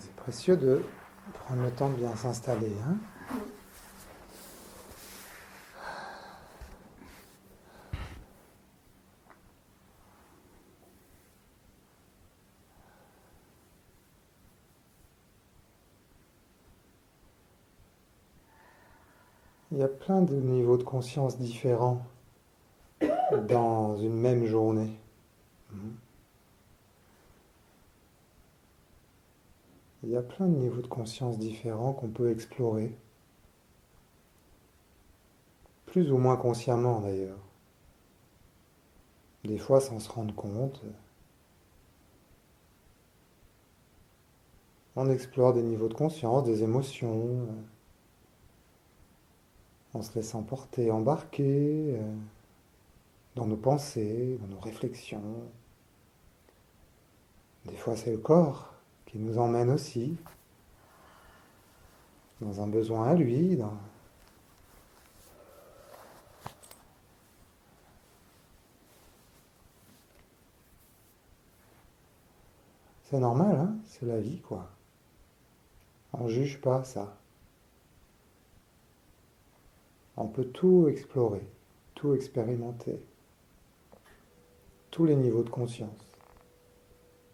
C'est précieux de prendre le temps de bien s'installer. Hein. Il y a plein de niveaux de conscience différents dans une même journée. Il y a plein de niveaux de conscience différents qu'on peut explorer, plus ou moins consciemment d'ailleurs. Des fois sans se rendre compte. On explore des niveaux de conscience, des émotions, en se laissant porter, embarquer dans nos pensées, dans nos réflexions. Des fois c'est le corps qui nous emmène aussi dans un besoin à lui. C'est normal, hein, c'est la vie, quoi. On ne juge pas ça. On peut tout explorer, tout expérimenter, tous les niveaux de conscience.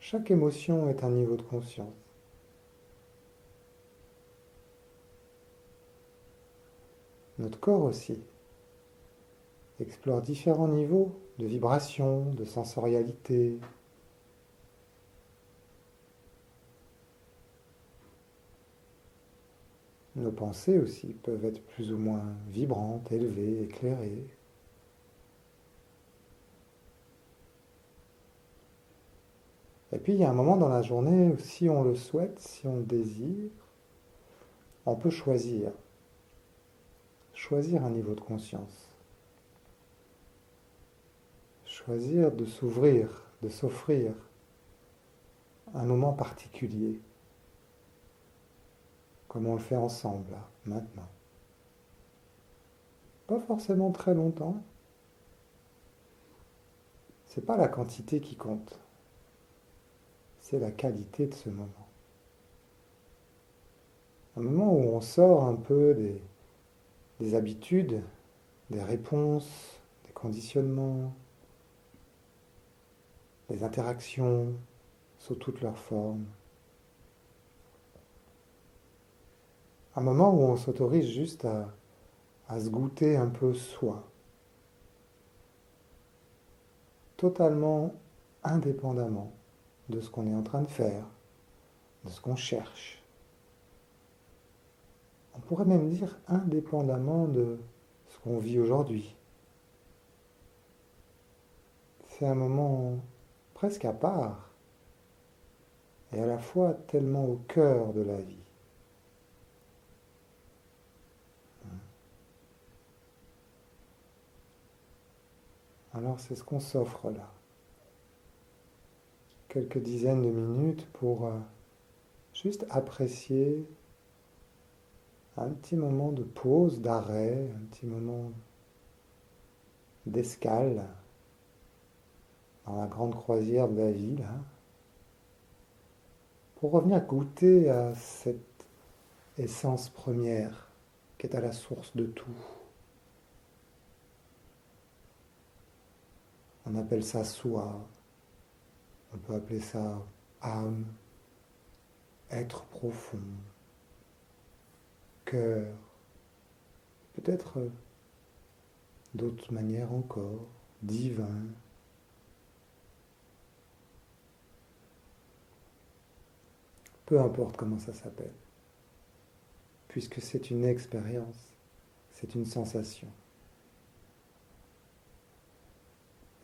Chaque émotion est un niveau de conscience. Notre corps aussi explore différents niveaux de vibration, de sensorialité. Nos pensées aussi peuvent être plus ou moins vibrantes, élevées, éclairées. Et puis il y a un moment dans la journée où si on le souhaite, si on le désire, on peut choisir un niveau de conscience. Choisir de s'ouvrir, de s'offrir un moment particulier, comme on le fait ensemble, là, maintenant. Pas forcément très longtemps. C'est pas la quantité qui compte, c'est la qualité de ce moment. Un moment où on sort un peu des habitudes, des réponses, des conditionnements, des interactions sous toutes leurs formes. Un moment où on s'autorise juste à se goûter un peu soi, totalement indépendamment de ce qu'on est en train de faire, de ce qu'on cherche. On pourrait même dire indépendamment de ce qu'on vit aujourd'hui. C'est un moment presque à part et à la fois tellement au cœur de la vie. Alors c'est ce qu'on s'offre là. Quelques dizaines de minutes pour juste apprécier un petit moment de pause, d'arrêt, un petit moment d'escale dans la grande croisière de la vie, là, pour revenir goûter à cette essence première qui est à la source de tout. On appelle ça soi, on peut appeler ça âme, être profond, cœur, peut-être d'autres manières encore, divin. Peu importe comment ça s'appelle, puisque c'est une expérience, c'est une sensation.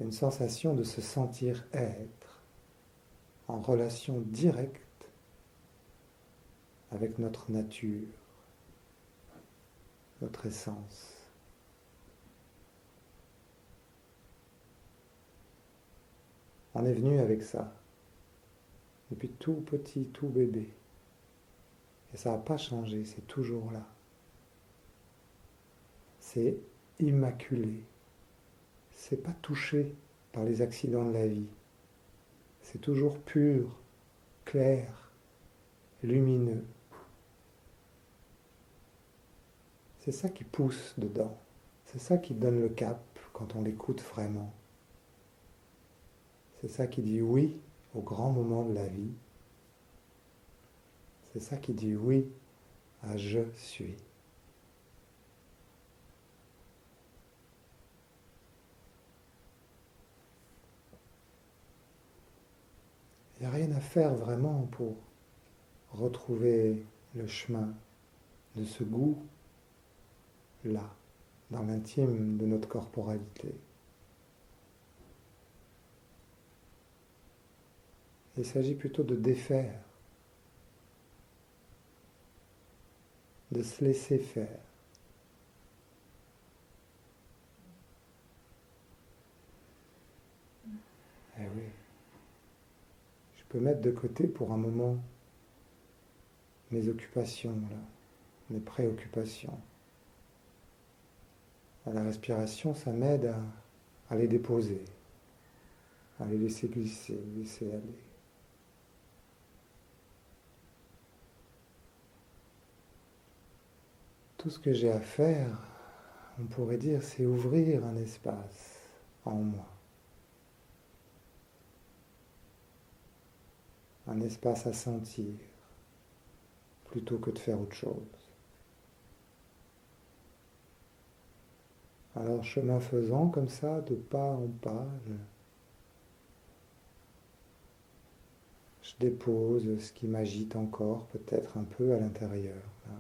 Une sensation de se sentir être en relation directe avec notre nature, notre essence. On est venu avec ça, depuis tout petit, tout bébé. Et ça n'a pas changé, c'est toujours là. C'est immaculé. C'est pas touché par les accidents de la vie. C'est toujours pur, clair, lumineux. C'est ça qui pousse dedans. C'est ça qui donne le cap quand on l'écoute vraiment. C'est ça qui dit oui aux grands moments de la vie. C'est ça qui dit oui à je suis. Il n'y a rien à faire vraiment pour retrouver le chemin de ce goût-là, dans l'intime de notre corporalité. Il s'agit plutôt de défaire, de se laisser faire. Eh oui, je peux mettre de côté pour un moment mes occupations, là, mes préoccupations. À la respiration, ça m'aide à les déposer, à les laisser glisser, laisser aller. Tout ce que j'ai à faire, on pourrait dire, c'est ouvrir un espace en moi. Un espace à sentir, plutôt que de faire autre chose. Alors, chemin faisant, comme ça, de pas en pas, je dépose ce qui m'agite encore, peut-être un peu à l'intérieur. Là.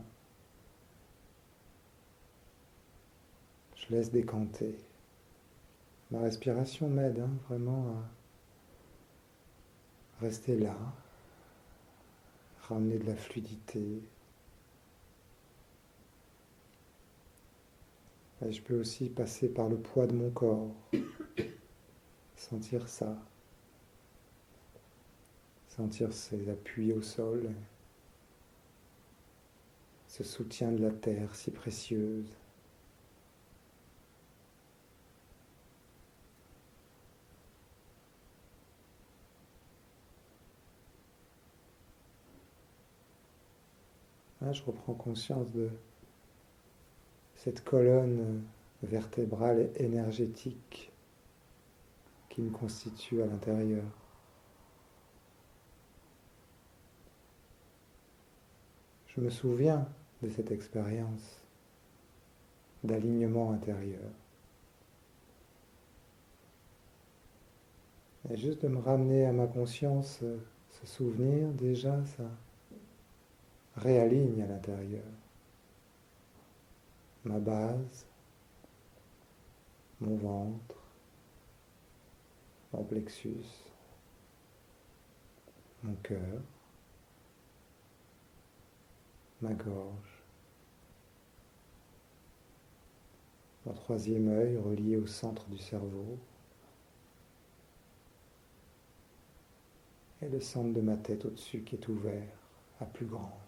Je laisse décanter. Ma respiration m'aide vraiment à rester là, ramener de la fluidité. Et je peux aussi passer par le poids de mon corps, sentir ça, sentir ces appuis au sol, ce soutien de la terre si précieuse. Là, je reprends conscience de cette colonne vertébrale et énergétique qui me constitue à l'intérieur. Je me souviens de cette expérience d'alignement intérieur. Et juste de me ramener à ma conscience ce souvenir, déjà, ça réaligne à l'intérieur. Ma base, mon ventre, mon plexus, mon cœur, ma gorge, mon troisième œil relié au centre du cerveau, et le centre de ma tête au-dessus qui est ouvert à plus grand.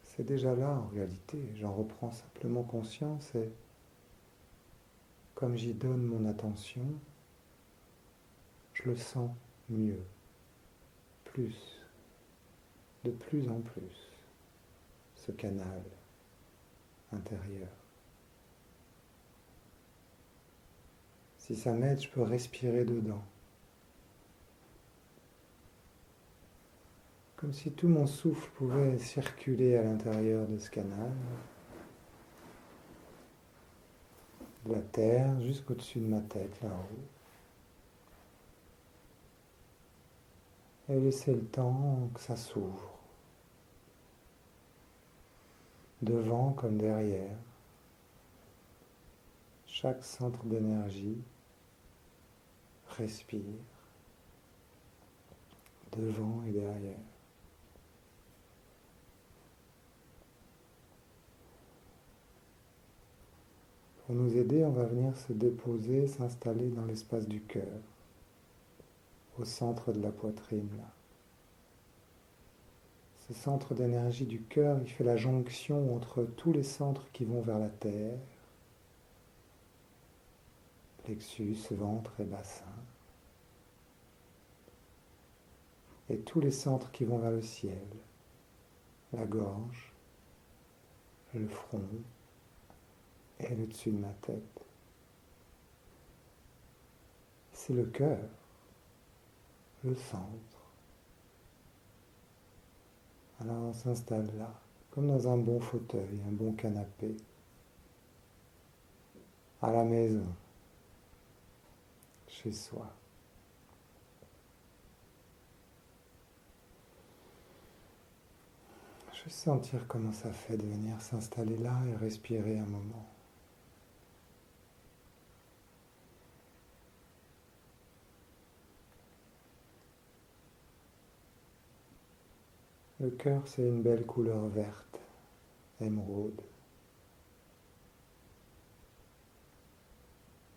C'est déjà là en réalité, j'en reprends simplement conscience et comme j'y donne mon attention, je le sens mieux, plus, de plus en plus, ce canal intérieur. Si ça m'aide, je peux respirer dedans. Comme si tout mon souffle pouvait circuler à l'intérieur de ce canal, de la terre jusqu'au-dessus de ma tête, là-haut. Et laisser le temps que ça s'ouvre, devant comme derrière. Chaque centre d'énergie respire, devant et derrière. Pour nous aider, on va venir se déposer, s'installer dans l'espace du cœur, au centre de la poitrine. Là. Ce centre d'énergie du cœur, il fait la jonction entre tous les centres qui vont vers la terre, plexus, ventre et bassin. Et tous les centres qui vont vers le ciel, la gorge, le front et le dessus de ma tête. C'est le cœur, le centre. Alors on s'installe là, comme dans un bon fauteuil, un bon canapé, à la maison, chez soi. Je vais sentir comment ça fait de venir s'installer là et respirer un moment. Le cœur, c'est une belle couleur verte, émeraude.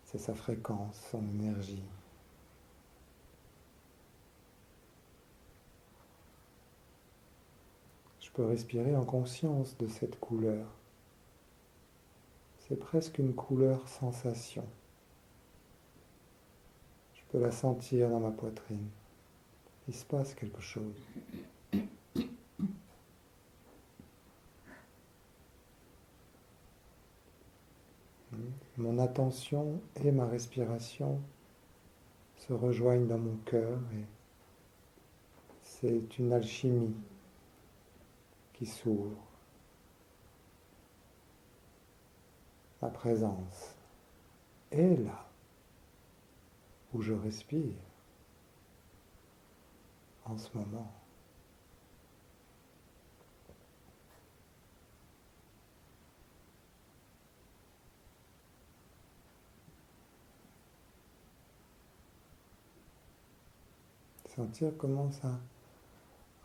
C'est sa fréquence, son énergie. Je peux respirer en conscience de cette couleur. C'est presque une couleur sensation. Je peux la sentir dans ma poitrine. Il se passe quelque chose. Mon attention et ma respiration se rejoignent dans mon cœur et c'est une alchimie qui s'ouvre. La présence est là où je respire en ce moment. Sentir comment ça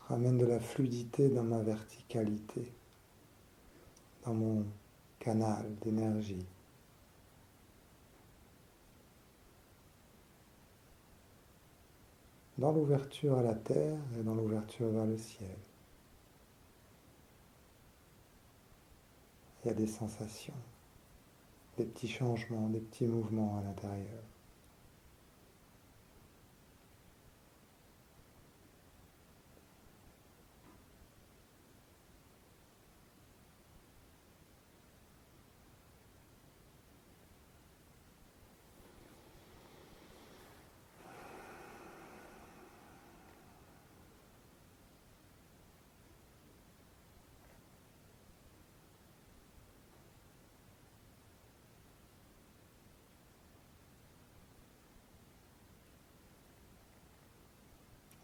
ramène de la fluidité dans ma verticalité, dans mon canal d'énergie. Dans l'ouverture à la terre et dans l'ouverture vers le ciel. Il y a des sensations, des petits changements, des petits mouvements à l'intérieur.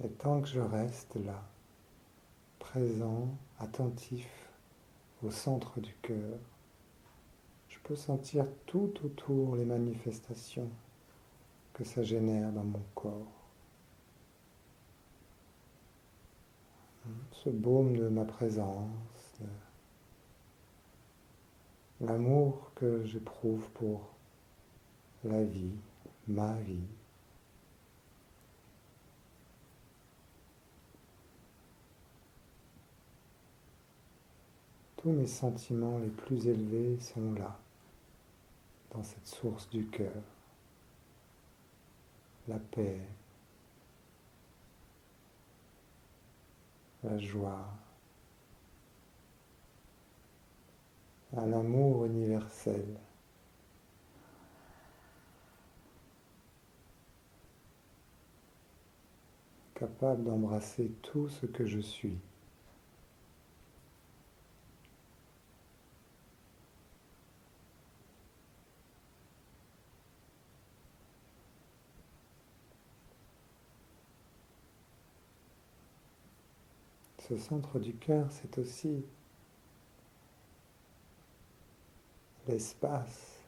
Et tant que je reste là, présent, attentif au centre du cœur, je peux sentir tout autour les manifestations que ça génère dans mon corps. Ce baume de ma présence, l'amour que j'éprouve pour la vie, ma vie. Tous mes sentiments les plus élevés sont là, dans cette source du cœur. La paix, la joie, un amour universel. Capable d'embrasser tout ce que je suis. Ce centre du cœur, c'est aussi l'espace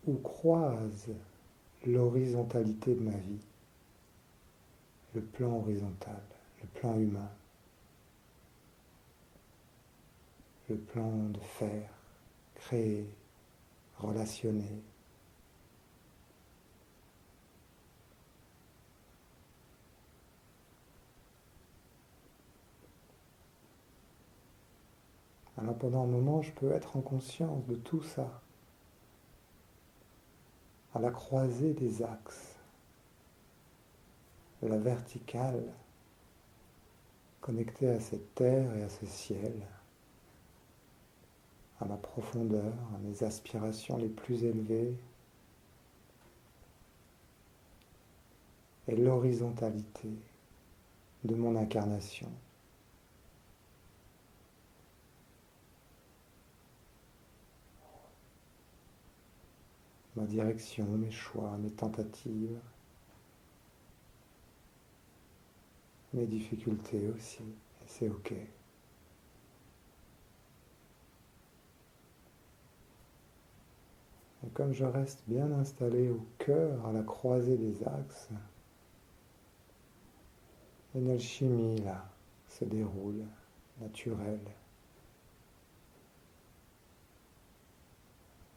où croise l'horizontalité de ma vie, le plan horizontal, le plan humain, le plan de faire, créer, relationner. Alors pendant un moment, je peux être en conscience de tout ça. à la croisée des axes, la verticale, connectée à cette terre et à ce ciel, à ma profondeur, à mes aspirations les plus élevées, et l'horizontalité de mon incarnation. Ma direction, mes choix, mes tentatives, mes difficultés aussi, et c'est ok. Et comme je reste bien installé au cœur, à la croisée des axes, une alchimie là se déroule, naturelle.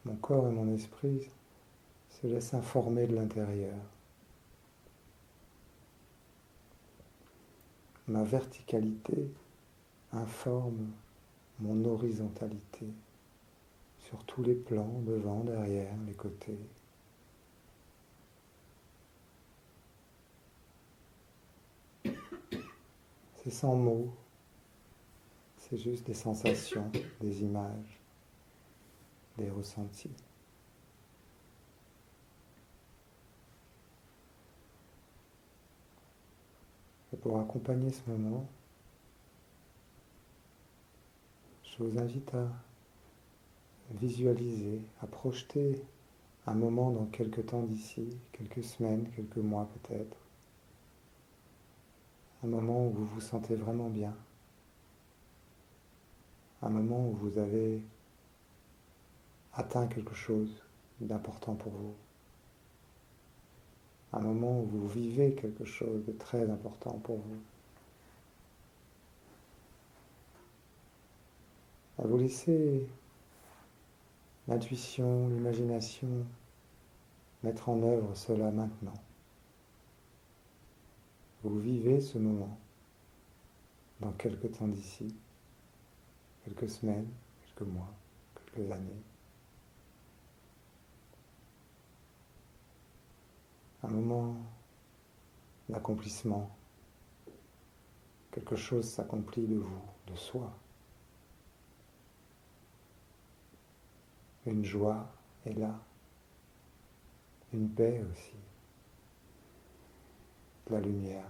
Mon corps et mon esprit se laissent informer de l'intérieur. Ma verticalité informe mon horizontalité sur tous les plans, devant, derrière, les côtés. C'est sans mots, c'est juste des sensations, des images, des ressentis. Et pour accompagner ce moment, je vous invite à visualiser, à projeter un moment dans quelques temps d'ici, quelques semaines, quelques mois peut-être. Un moment où vous vous sentez vraiment bien. Un moment où vous avez atteint quelque chose d'important pour vous. Un moment où vous vivez quelque chose de très important pour vous. À vous laisser l'intuition, l'imagination mettre en œuvre cela maintenant. Vous vivez ce moment dans quelques temps d'ici, quelques semaines, quelques mois, quelques années. Un moment d'accomplissement. Quelque chose s'accomplit de vous, de soi. Une joie est là. Une paix aussi. De la lumière.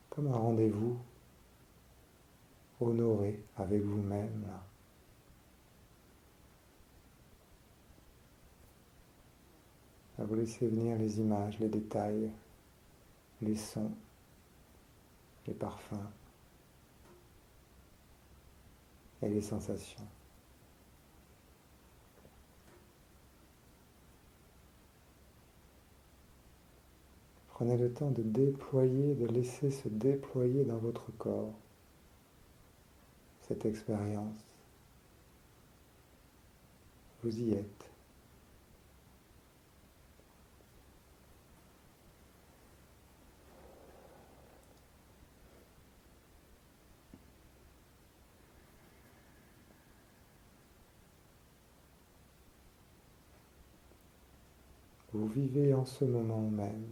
Comme un rendez-vous honoré avec vous-même là. À vous laisser venir les images, les détails, les sons, les parfums et les sensations. Prenez le temps de déployer, de laisser se déployer dans votre corps cette expérience. Vous y êtes. Vous vivez en ce moment même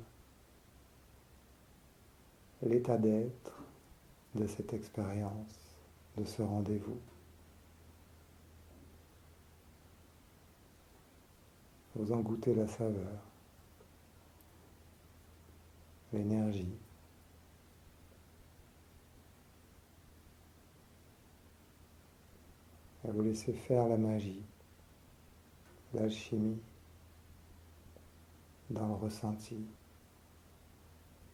l'état d'être de cette expérience, de ce rendez-vous. Vous en goûtez la saveur, l'énergie. Et vous laissez faire la magie, l'alchimie, dans le ressenti,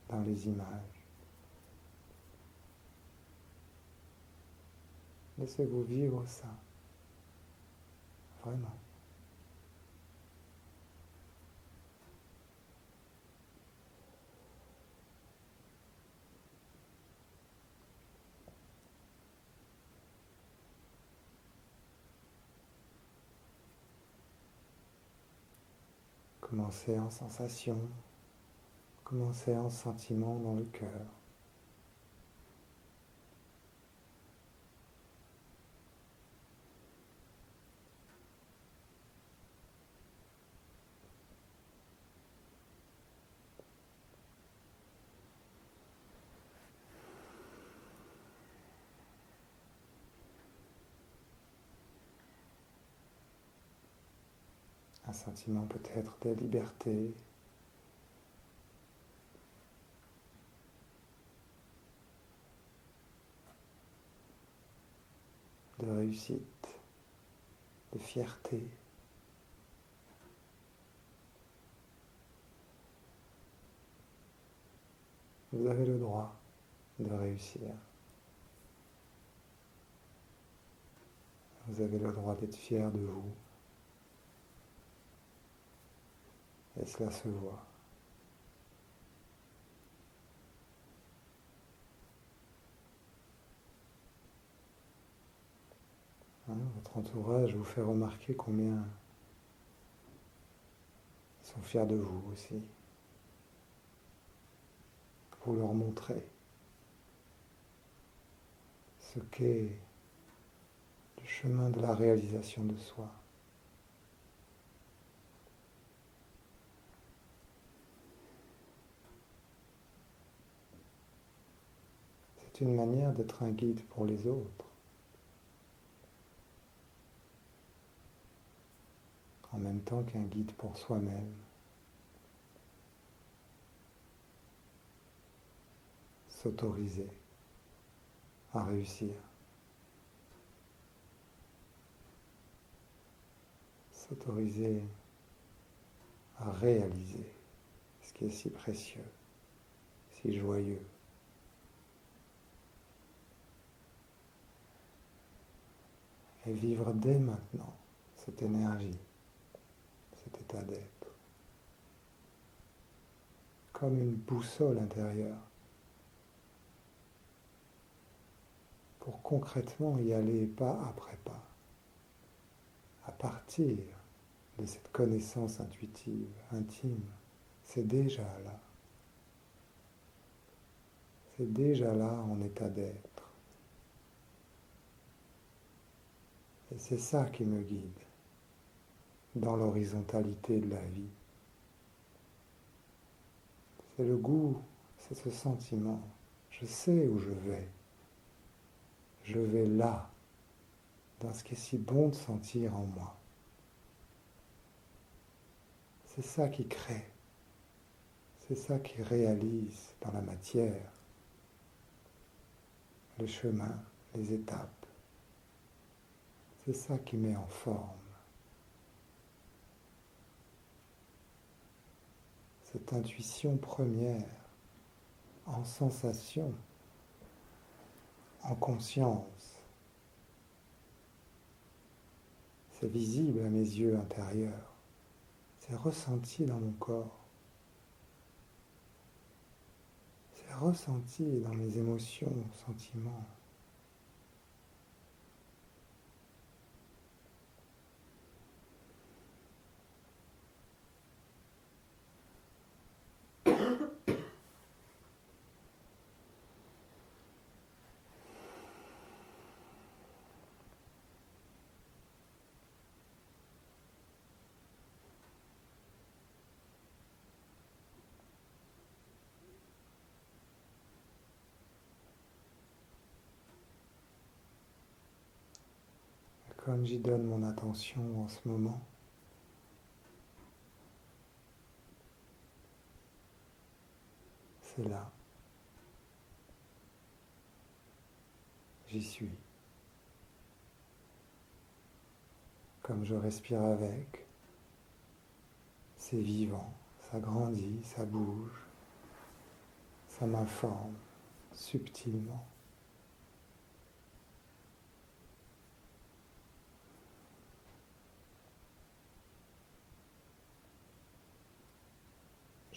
dans les images. Laissez-vous vivre ça, vraiment. Commencez en sensation, commencez en sentiment dans le cœur. sentiment peut-être de liberté, de réussite, de fierté. Vous avez le droit de réussir. Vous avez le droit d'être fier de vous. Et cela se voit. Votre entourage vous fait remarquer combien ils sont fiers de vous aussi. Vous leur montrez ce qu'est le chemin de la réalisation de soi. C'est une manière d'être un guide pour les autres, en même temps qu'un guide pour soi-même. S'autoriser à réussir. S'autoriser à réaliser ce qui est si précieux, si joyeux. Et vivre dès maintenant cette énergie, cet état d'être, comme une boussole intérieure, pour concrètement y aller pas après pas, à partir de cette connaissance intuitive, intime. C'est déjà là. C'est déjà là en état d'être. Et c'est ça qui me guide dans l'horizontalité de la vie. C'est le goût, c'est ce sentiment. Je sais où je vais. Je vais là, dans ce qui est si bon de sentir en moi. C'est ça qui crée. C'est ça qui réalise dans la matière le chemin, les étapes. C'est ça qui met en forme. Cette intuition première, en sensation, en conscience. C'est visible à mes yeux intérieurs. C'est ressenti dans mon corps. C'est ressenti dans mes émotions, sentiments. Comme j'y donne mon attention en ce moment, c'est là. J'y suis. Comme je respire avec, c'est vivant, ça grandit, ça bouge, ça m'informe subtilement.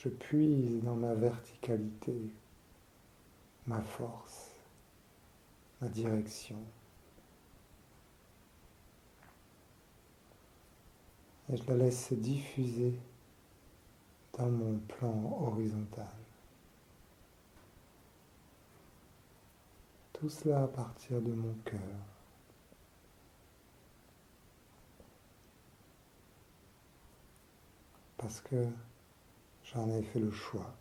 Je puise dans ma verticalité, ma force, ma direction. Et je la laisse se diffuser dans mon plan horizontal. Tout cela à partir de mon cœur. Parce que j'en ai fait le choix.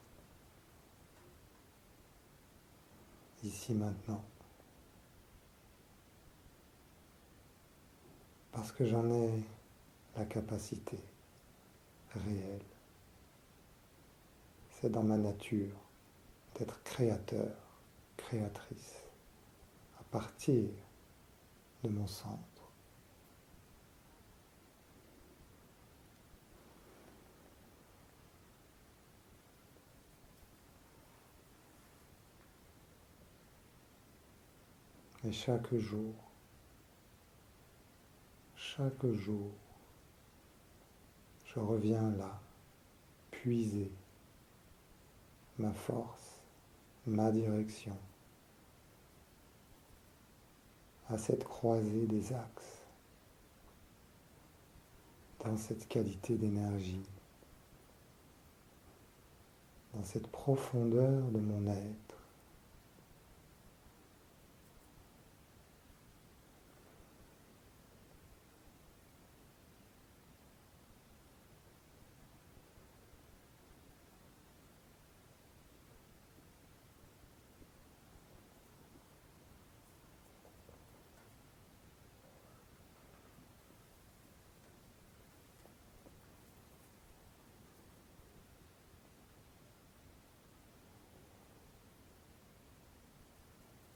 Ici maintenant. Parce que j'en ai la capacité. réel. C'est dans ma nature d'être créateur, créatrice, à partir de mon centre. Et chaque jour, je reviens là, puiser ma force, ma direction, à cette croisée des axes, dans cette qualité d'énergie, dans cette profondeur de mon être.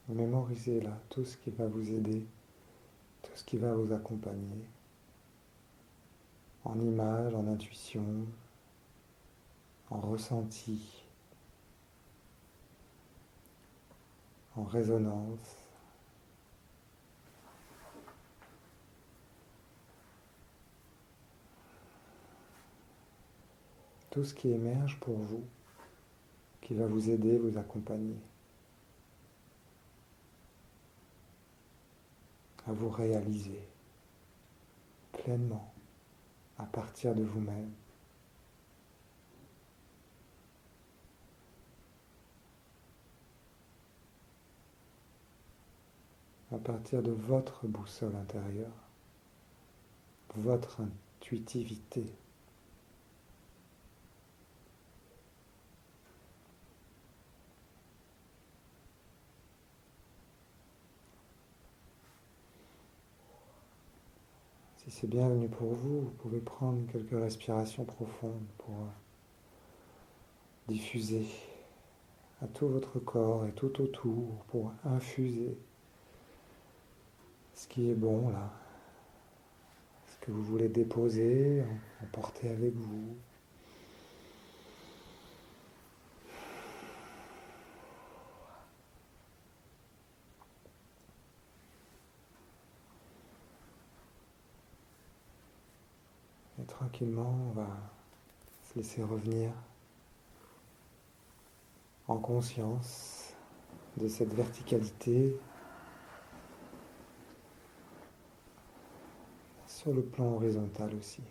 Mémorisez là tout ce qui va vous aider, tout ce qui va vous accompagner, en images, en intuition, en ressenti, en résonance. Tout ce qui émerge pour vous, qui va vous aider, vous accompagner, à vous réaliser pleinement à partir de vous-même. À partir de votre boussole intérieure, votre intuitivité. Si c'est bienvenu pour vous, vous pouvez prendre quelques respirations profondes pour diffuser à tout votre corps et tout autour, pour infuser ce qui est bon là, ce que vous voulez déposer, emporter avec vous. Et tranquillement, on va se laisser revenir en conscience de cette verticalité sur le plan horizontal aussi.